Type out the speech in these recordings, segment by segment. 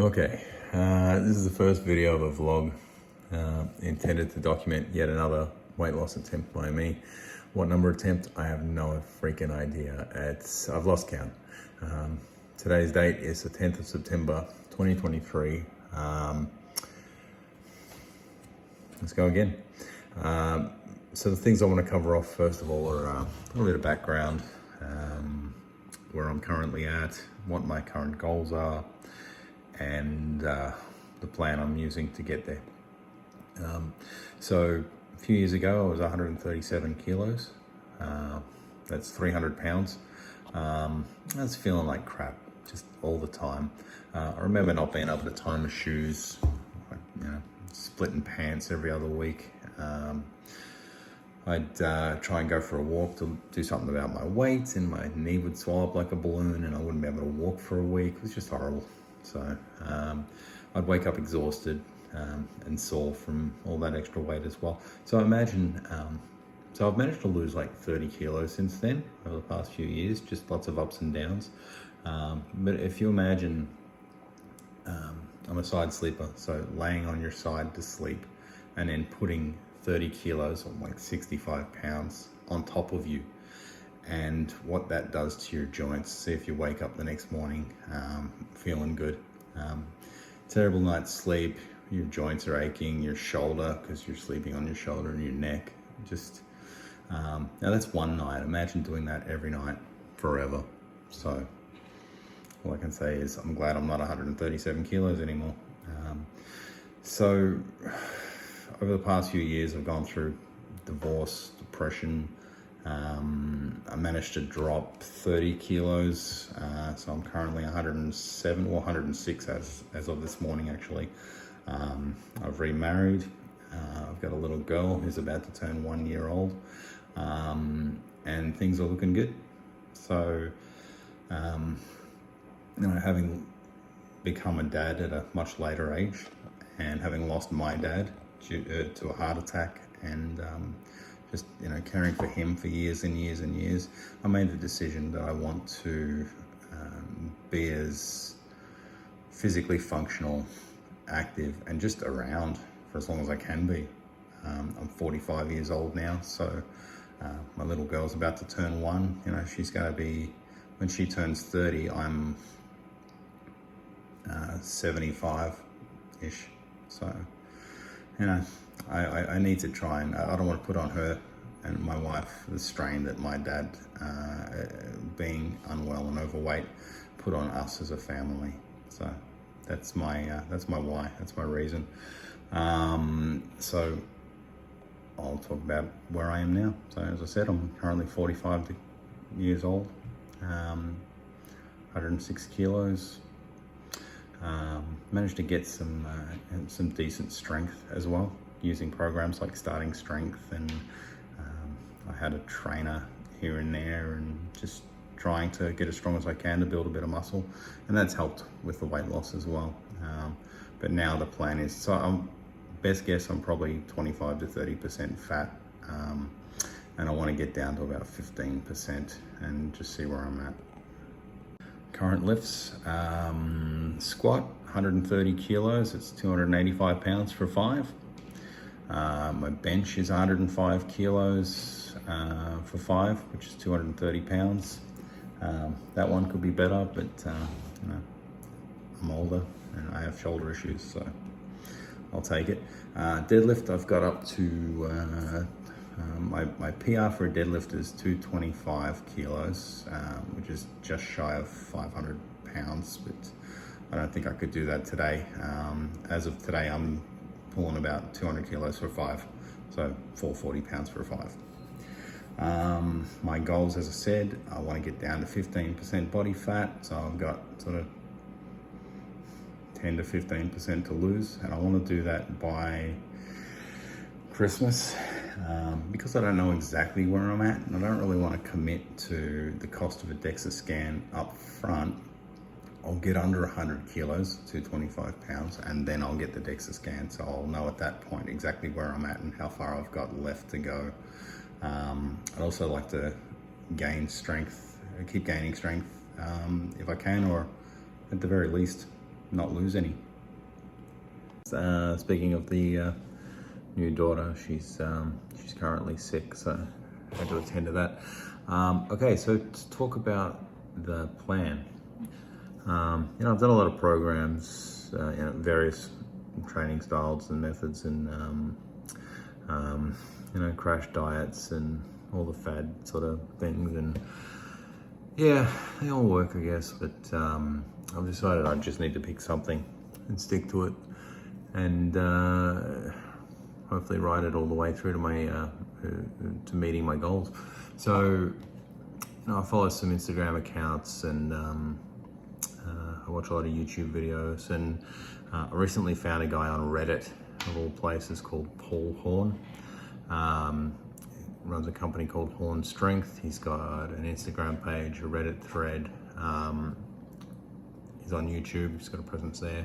Okay, this is the first video of a vlog intended to document yet another weight loss attempt by me. What number attempt? I have no freaking idea. I've lost count. Today's date is the 10th of September, 2023. Let's go again. So the things I want to cover off first of all are a little bit of background, where I'm currently at, what my current goals are, and the plan I'm using to get there. So a few years ago, I was 137 kilos. That's 300 pounds. I was feeling like crap just all the time. I remember not being able to tie my shoes, splitting pants every other week. I'd try and go for a walk to do something about my weight, and my knee would swell up like a balloon and I wouldn't be able to walk for a week. It was just horrible. So I'd wake up exhausted and sore from all that extra weight as well. So imagine, so I've managed to lose like 30 kilos since then over the past few years, just lots of ups and downs. But if you imagine, I'm a side sleeper, so laying on your side to sleep and then putting 30 kilos or like 65 pounds on top of you, and what that does to your joints. See if you wake up the next morning feeling good. Terrible night's sleep, your joints are aching, your shoulder, because you're sleeping on your shoulder, and your neck. Just now that's one night. Imagine doing that every night forever. So all I can say is I'm glad I'm not 137 kilos anymore. So over the past few years, I've gone through divorce, depression. I managed to drop 30 kilos, so I'm currently 107 or 106 as of this morning, actually. I've remarried. I've got a little girl who's about to turn 1 year old, and things are looking good. So, having become a dad at a much later age, and having lost my dad due to a heart attack, and just caring for him for years and years and years, I made the decision that I want to be as physically functional, active, and just around for as long as I can be. I'm 45 years old now, so my little girl's about to turn 1. She's going to be, when she turns 30, I'm 75-ish. So, I need to try, and I don't want to put on her and my wife the strain that my dad, being unwell and overweight, put on us as a family. So that's my why. That's my reason. So I'll talk about where I am now. So as I said, I'm currently 45 years old, 106 kilos. Managed to get some decent strength as well, using programs like Starting Strength, and I had a trainer here and there, and just trying to get as strong as I can to build a bit of muscle, and that's helped with the weight loss as well. But now the plan is, so best guess, I'm probably 25 to 30% fat, and I want to get down to about 15% and just see where I'm at. Current lifts, squat 130 kilos, it's 285 pounds for 5. My bench is 105 kilos for 5, which is 230 pounds. That one could be better, but I'm older and I have shoulder issues, so I'll take it. Deadlift, I've got up to my PR for a deadlift is 225 kilos, which is just shy of 500 pounds, but I don't think I could do that today. As of today, I'm pulling about 200 kilos for 5, so 440 pounds for a 5. My goals, as I said, I want to get down to 15% body fat, so I've got sort of 10 to 15% to lose, and I want to do that by Christmas. Because I don't know exactly where I'm at, and I don't really want to commit to the cost of a DEXA scan up front. I'll get under 100 kilos, 225 pounds, and then I'll get the DEXA scan, so I'll know at that point exactly where I'm at and how far I've got left to go. I'd also like to gain strength, keep gaining strength if I can, or at the very least not lose any. Speaking of the new daughter, she's currently sick, so I had to attend to that. Okay, so to talk about the plan. I've done a lot of programs, various training styles and methods, and crash diets and all the fad sort of things, and yeah, they all work, I guess, but I've decided I just need to pick something and stick to it, and hopefully ride it all the way through to my to meeting my goals. So I follow some Instagram accounts, and I watch a lot of YouTube videos, and I recently found a guy on Reddit, of all places, called Paul Horn. Runs a company called Horn Strength. He's got an Instagram page, a Reddit thread. He's on YouTube, he's got a presence there.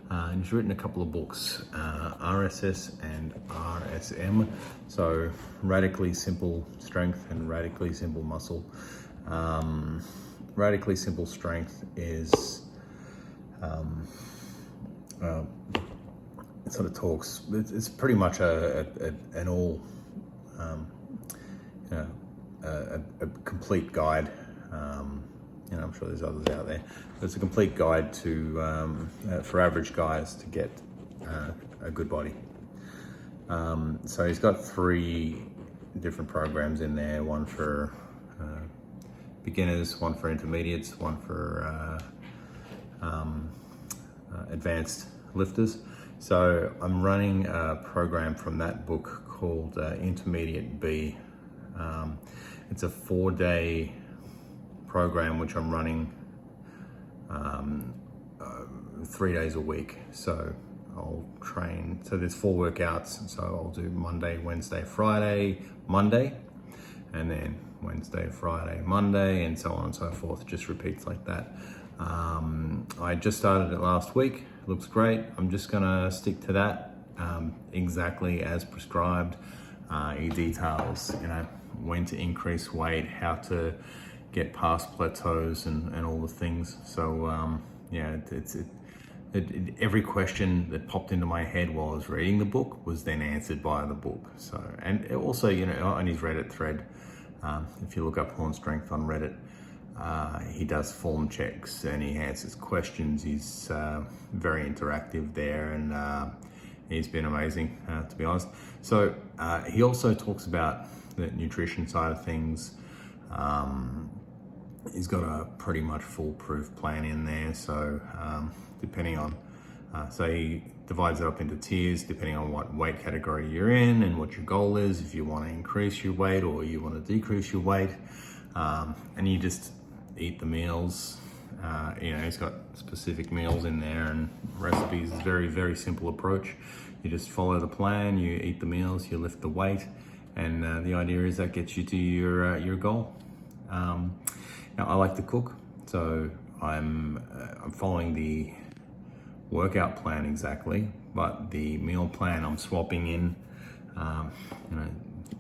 And he's written a couple of books, RSS and RSM. So Radically Simple Strength and Radically Simple Muscle. Radically Simple Strength is, it sort of talks, it's pretty much an all, a complete guide. I'm sure there's others out there, but it's a complete guide to for average guys to get a good body. So he's got 3 different programs in there: one for beginners, one for intermediates, one for advanced lifters. So I'm running a program from that book called Intermediate B. It's a 4-day program which I'm running 3 days a week. So I'll train, so there's 4 workouts. So I'll do Monday, Wednesday, Friday, Monday, and then Wednesday, Friday, Monday, and so on and so forth. Just repeats like that. I just started it last week. Looks great. I'm just gonna stick to that exactly as prescribed. He details, when to increase weight, how to get past plateaus, and all the things. So every question that popped into my head while I was reading the book was then answered by the book. So, and also, on his Reddit thread, if you look up Horn Strength on Reddit, he does form checks and he answers questions. He's very interactive there, and he's been amazing, to be honest. So he also talks about the nutrition side of things. He's got a pretty much foolproof plan in there. So depending on, so he divides it up into tiers depending on what weight category you're in and what your goal is. If you want to increase your weight or you want to decrease your weight, and you just eat the meals. He's got specific meals in there and recipes. It's very, very simple approach. You just follow the plan, you eat the meals, you lift the weight, and the idea is that gets you to your goal. Now I like to cook, so I'm following the workout plan exactly, but the meal plan I'm swapping in,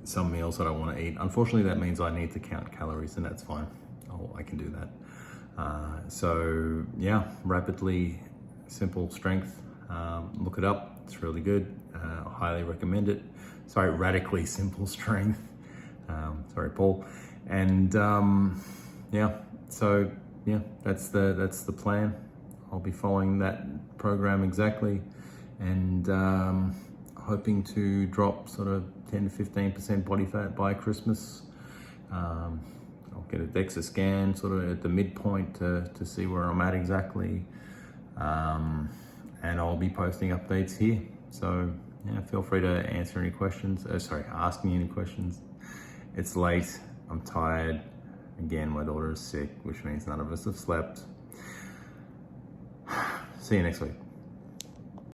some meals that I want to eat. Unfortunately, that means I need to count calories, and that's fine. I can do that. Rapidly Simple Strength. Look it up. It's really good. I highly recommend it. Sorry, Radically Simple Strength. Sorry, Paul. And that's the plan. I'll be following that program exactly, and hoping to drop sort of 10 to 15% body fat by Christmas. I'll get a DEXA scan sort of at the midpoint to see where I'm at exactly. And I'll be posting updates here. So feel free to answer any questions. Ask me any questions. It's late, I'm tired. Again, my daughter is sick, which means none of us have slept. See you next week.